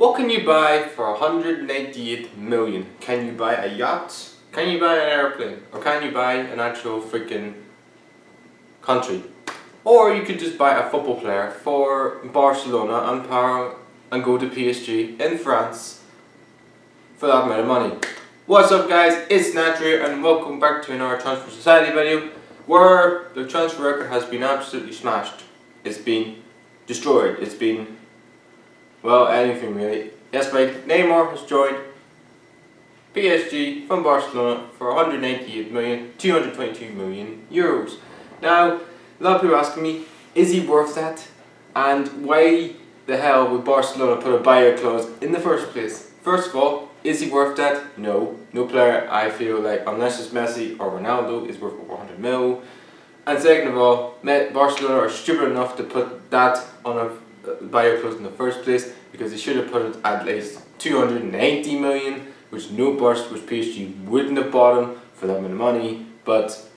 What can you buy for 188 million? Can you buy a yacht? Can you buy an airplane? Or can you buy an actual freaking country? Or you could just buy a football player for Barcelona and go to PSG in France for that amount of money. What's up guys, it's Nat here and welcome back to another Transfer Society video where the transfer record has been absolutely smashed. It's been destroyed. It's been, well, anything really. Yesterday, Neymar has joined PSG from Barcelona for 188 million, 222 million euros. Now, a lot of people are asking me, is he worth that? And why the hell would Barcelona put a buyout clause in the first place? First of all, is he worth that? No. No player, I feel like, unless it's Messi or Ronaldo, is worth over 100 mil. And second of all, Barcelona are stupid enough to put that on a buyout clause in the first place, because they should have put it at least 280 million, which PSG wouldn't have bought him for that amount of money. But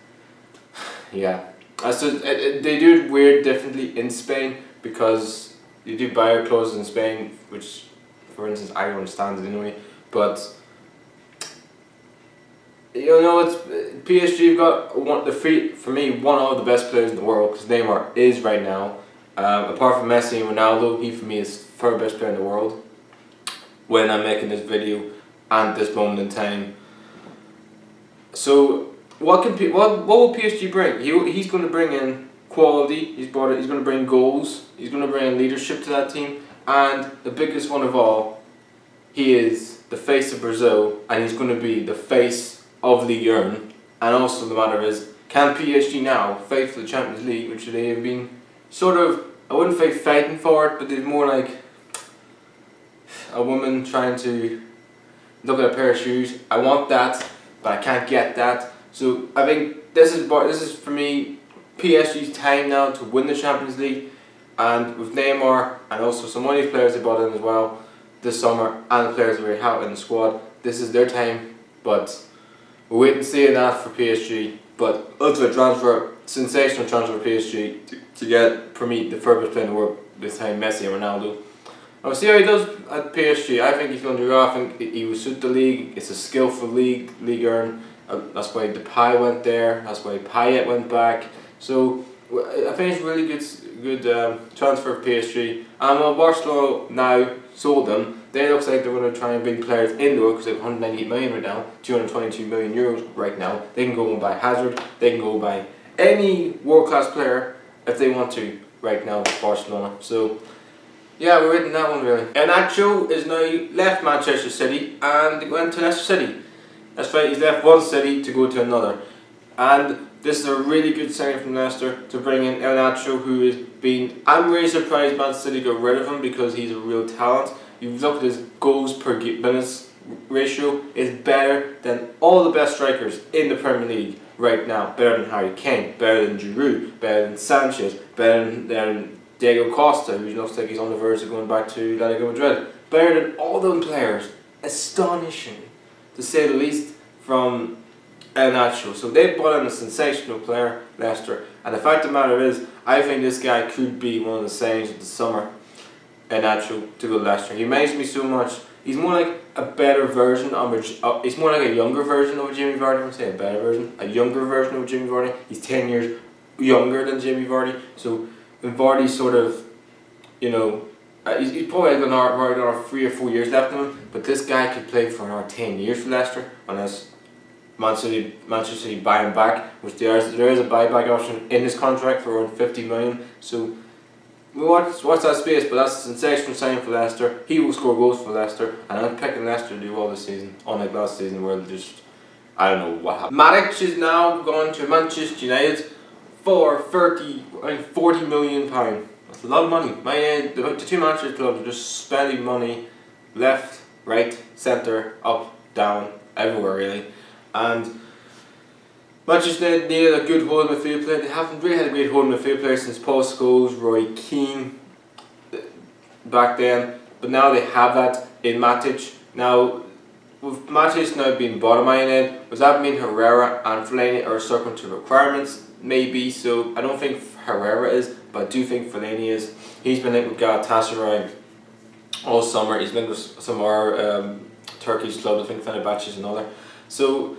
yeah, they do it weird differently in Spain, because you do buyout clauses in Spain, which, for instance, I don't understand it anyway. But you know, it's PSG got one of the best players in the world, because Neymar is right now. Apart from Messi and Ronaldo, he for me is third best player in the world when I'm making this video and this moment in time. So what will PSG bring? He's going to bring in quality. He's going to bring goals. He's going to bring leadership to that team, and the biggest one of all, he is the face of Brazil, and he's going to be the face of Ligue 1. And also the matter is, can PSG now fight for the Champions League, which they have been sort of, I wouldn't say fighting for it, but they're more like a woman trying to look at a pair of shoes. I want that, but I can't get that. So I think this is for me PSG's time now to win the Champions League, and with Neymar and also some of these players they brought in as well this summer, and the players that we have in the squad, this is their time. But we're waiting to see that for PSG. But ultimate transfer, sensational transfer for PSG to get, for me, the furthest player in the world this time, Messi and Ronaldo. I'll see how he does at PSG. I think he's going to do well. I think he will suit the league. It's a skillful league, Ligue 1. That's why Depay went there. That's why Payet went back. So I think it's a really good transfer for PSG. And while Barcelona now sold them, they looks like they're going to try and bring players into it, because they have 198 million right now, 222 million euros right now. They can go and buy Hazard. They can go buy any world-class player if they want to right now, Barcelona. So yeah, we're waiting that one really. And Nacho is now left Manchester City and went to Leicester City. That's right, he's left one city to go to another. And this is a really good signing from Leicester to bring in El Nacho, who has been, I'm really surprised Man City got rid of him, because he's a real talent. You look at his goals per minutes ratio, is better than all the best strikers in the Premier League right now. Better than Harry Kane, better than Giroud, better than Sanchez, better than Diego Costa, who looks like he's on the verge of going back to Atletico Madrid. Better than all them players. Astonishing, to say the least, from El Nacho. So they brought in a sensational player, Leicester. And the fact of the matter is, I think this guy could be one of the signings of the summer, El Nacho, to go to Leicester. He reminds me so much. He's more like a better version of he's more like a younger version of Jamie Vardy. I would say a better version, a younger version of Jamie Vardy. He's 10 years younger than Jamie Vardy. So when Vardy's sort of, you know, he's probably got another 3 or 4 years left in him. But this guy could play for another 10 years for Leicester, unless Manchester City buy him back, which there is a buyback option in his contract for around 50 million. So we watch that space, but that's a sensational sign for Leicester. He will score goals for Leicester, and I'm picking Leicester to do well this season, unlike last season where they just, I don't know what happened. Matic is now gone to Manchester United for 40 million pounds. That's a lot of money. The two Manchester clubs are just spending money left, right, centre, up, down, everywhere really. And Manchester United needed a good holding midfield player. They haven't really had a great holding midfield player since Paul Scholes, Roy Keane back then, but now they have that in Matic. Now, with Matic now being bottom by United, does that mean Herrera and Fellaini are circling to requirements? Maybe so. I don't think Herrera is, but I do think Fellaini is. He's been linked with Galatasaray all summer. He's linked with some more Turkish clubs. I think Fenerbahce is another. So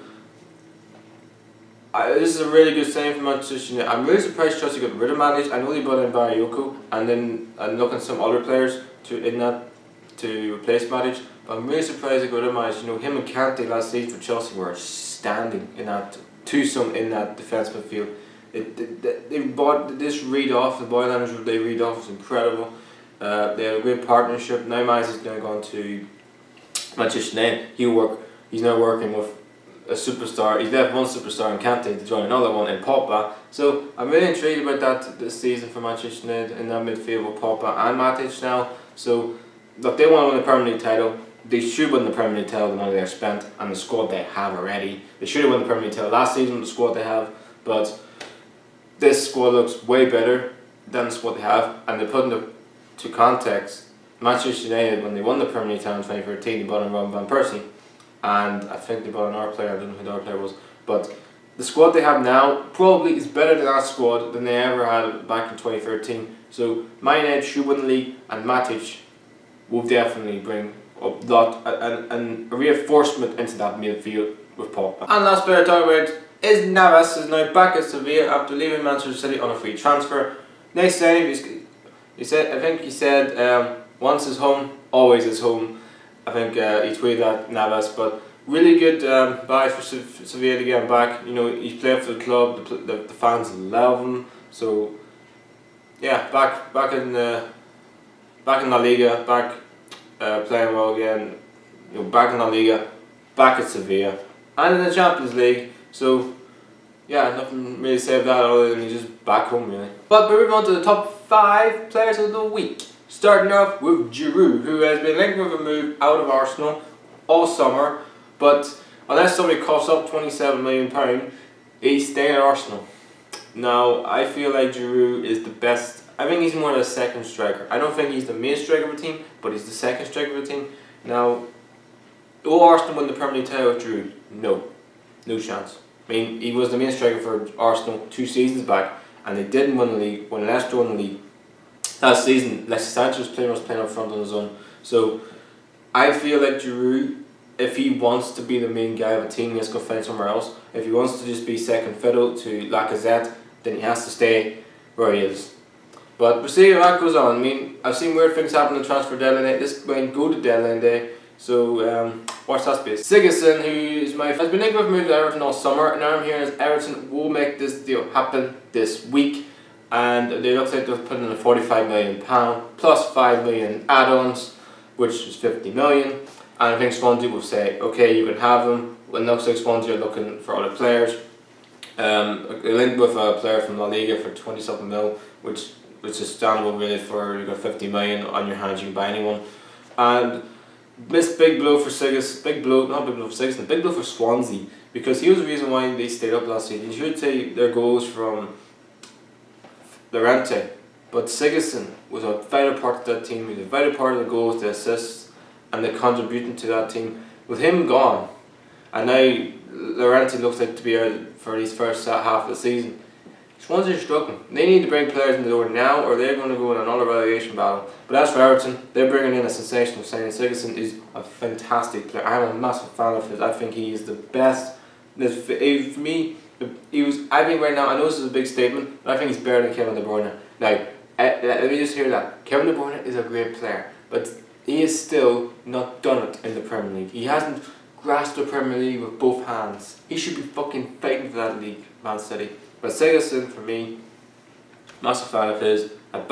this is a really good sign for Manchester United. I'm really surprised Chelsea got rid of Matic. I know they brought in Bakayoko, and then I'm looking at some other players to replace Matic. But I'm really surprised they got rid of Matic. You know, him and Kante last season for Chelsea were standing in that twosome in that defence midfield. They bought this read off, the Boylanders they read off was incredible. They had a great partnership. Now Matic is going to go on to Manchester United. He's now working with a superstar. He's left one superstar in Kante to join another one in Pogba. So I'm really intrigued about that this season for Manchester United in that midfield with Pogba and Matic now. So look, they want to win the Premier League title. They should win the Premier League title, the money they've spent and the squad they have already. They should have won the Premier League title last season with the squad they have, but this squad looks way better than the squad they have. And they put into context, Manchester United, when they won the Premier League title in 2013, they brought in Robin van Persie. And I think they brought another player, I don't know who the other player was. But the squad they have now probably is better than that squad than they ever had back in 2013. So Man United should win the league, and Matic will definitely bring up and a reinforcement into that midfield with Pogba. And last player to talk about is Navas, is now back at Sevilla after leaving Manchester City on a free transfer. Next signing, he said once is home, always is home. I think he tweeted that, Navas, but really good buy for Sevilla to get him back. You know, he's played for the club, the fans love him. So yeah, back in La Liga, back playing well again. You know, back in La Liga, back at Sevilla, and in the Champions League. So yeah, nothing really to say about that other than he's just back home really. But we're moving on to the top 5 players of the week. Starting off with Giroud, who has been linked with a move out of Arsenal all summer, but unless somebody coughs up £27 million, he's staying at Arsenal. Now, I feel like Giroud is the best. I think he's more of a second striker. I don't think he's the main striker of the team, but he's the second striker of the team. Now, will Arsenal win the Premier League title with Giroud? No. No chance. I mean, he was the main striker for Arsenal 2 seasons back, and they didn't win the league when Leicester won the league. Last season, Alexis Sanchez was playing up front on his own. So, I feel like Giroud, if he wants to be the main guy of a team, he has to go find somewhere else. If he wants to just be second fiddle to Lacazette, then he has to stay where he is. But we'll see how that goes on. I mean, I've seen weird things happen on transfer deadline day. This might go to deadline day. So, watch that space. Sigurdsson, has been linked with a move to Everton all summer, and now I'm hearing is Everton will make this deal happen this week. And they look like they've put in a £45 million plus 5 million add-ons, which is 50 million. And I think Swansea will say, okay, you can have them. When it looks like Swansea are looking for other players. They linked with a player from La Liga for 20-something mil, which is standable really for you got 50 million on your hands, you can buy anyone. And this big blow for Sigurdsson, big blow for Swansea, because he was the reason why they stayed up last season. You should say their goals from Llorente, but Sigurdsson was a vital part of that team. He was a vital part of the goals, the assists, and the contributing to that team. With him gone, and now Llorente looks like to be out for his first half of the season, Swansea are struggling. They need to bring players in the door now, or they're going to go in another relegation battle. But as for Everton, they're bringing in a sensational signing. Sigurdsson is a fantastic player. I'm a massive fan of his. I think he is the best. For me, I think right now, I know this is a big statement, but I think he's better than Kevin De Bruyne. Now, let me just hear that. Kevin De Bruyne is a great player, but he has still not done it in the Premier League. He hasn't grasped the Premier League with both hands. He should be fucking fighting for that league, Man City. But Sigurdsson, for me, massive fan of his. And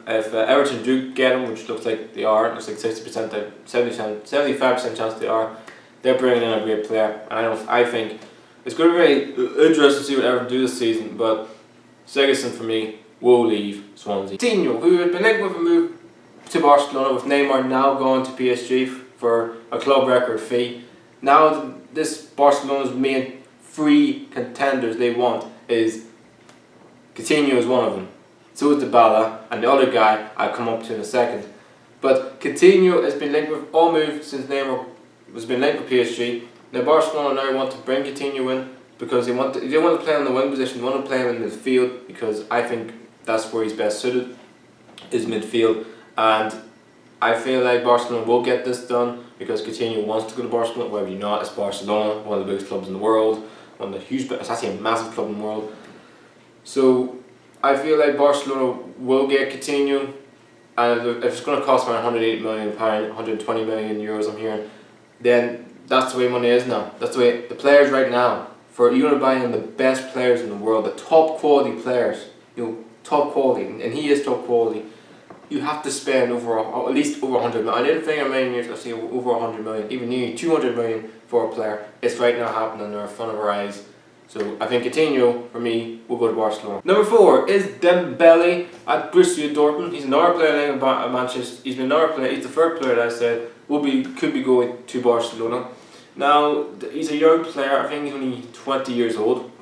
if Everton do get him, which looks like they are, looks like 60%, 75% chance they are, they're bringing in a great player. And I think it's going to be very interesting to see what Everton do this season. But Sigurdsson, for me, will leave Swansea. Coutinho, who had been linked with a move to Barcelona, with Neymar now going to PSG for a club record fee. Now this Barcelona's main 3 contenders they want is Coutinho is one of them. So is Dybala, and the other guy I'll come up to in a second. But Coutinho has been linked with all moves since Neymar has been linked with PSG. Now Barcelona now want to bring Coutinho in because they want to play on the wing position. They want to play him in midfield because I think that's where he's best suited, is midfield. And I feel like Barcelona will get this done because Coutinho wants to go to Barcelona. Whether you know it, it's Barcelona, one of the biggest clubs in the world, one of the huge, it's actually a massive club in the world. So I feel like Barcelona will get Coutinho, and if it's going to cost around £180 million, €120 million, I'm hearing, then that's the way money is now. That's the way the players right now. For you're going to buy in the best players in the world, the top quality players, top quality, and he is top quality. You have to spend at least over 100 million. I didn't think a million years. I say over 100 million, even nearly 200 million for a player. It's right now happening in front of our eyes. So I think Coutinho, for me, will go to Barcelona. Number 4 is Dembele at Borussia Dortmund. He's another player at Manchester. He's been another player. He's the third player that I said could be going to Barcelona. Now he's a young player. I think he's only 20 years old.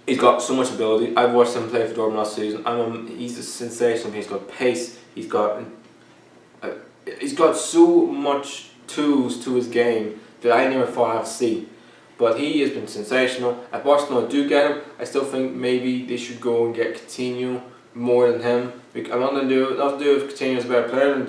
He's got so much ability. I've watched him play for Dortmund last season. He's a sensation. He's got pace. He's got so much tools to his game that I never thought I'd see. But he has been sensational. If Barcelona do get him, I still think maybe they should go and get Coutinho more than him. I'm not to do if Coutinho is a better player than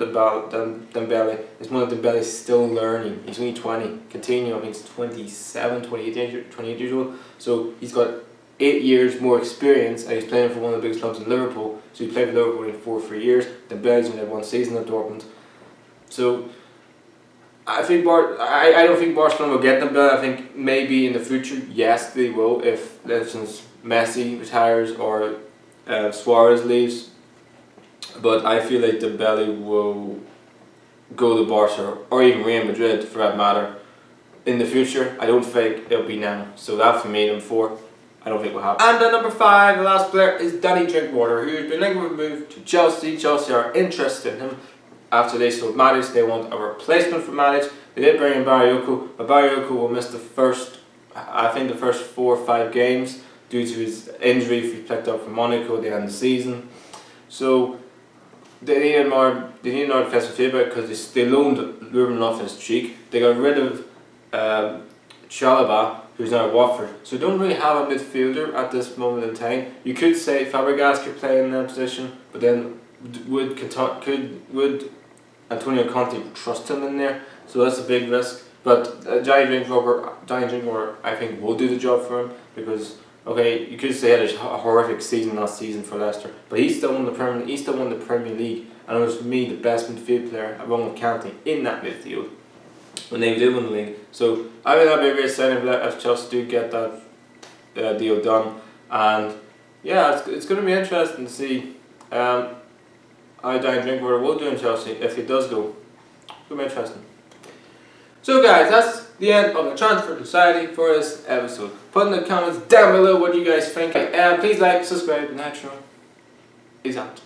Dembele. It's more that Dembele's still learning. He's only 20. Coutinho, I think, is 27, 28 years old. So he's got 8 years more experience, and he's playing for one of the biggest clubs in Liverpool. So he played for Liverpool in 4 years. Dembele's only had 1 season at Dortmund. So I don't think Barcelona will get Dembele. I think maybe in the future, yes, they will. If, for instance, Messi retires or Suarez leaves. But I feel like Dembele will go to Barca or even Real Madrid, for that matter, in the future. I don't think it'll be now. So that for me, number 4. I don't think will happen. And then number 5, the last player, is Danny Drinkwater, who has been linked with a move to Chelsea. Chelsea are interested in him. After they sold Matic, they want a replacement for Matic. They did bring in Bakayoko, but Bakayoko will miss the first 4 or 5 games due to his injury if he picked up from Monaco at the end of the season. So they needed more defensive midfielder because they loaned Ruben Loftus-Cheek. They got rid of Chalobah, who's now at Watford. So they don't really have a midfielder at this moment in time. You could say Fabregas could play in that position, but then would Antonio Conte trust him in there? So that's a big risk. But Danny Drinkwater, I think, will do the job for him because, okay, you could say he had a horrific season last season for Leicester, but he still won the Premier League, and it was for me the best midfield player, along with Conte, in that midfield when they did win the league. So I think that'd be a very exciting if Chelsea do get that deal done, and yeah, it's going to be interesting to see how Danny Drinkwater will do in Chelsea if he does go. It's going to be interesting. So guys, that's the end of the Transfer Society for this episode. Put in the comments down below what you guys think. Please like, subscribe, and outro. Peace out.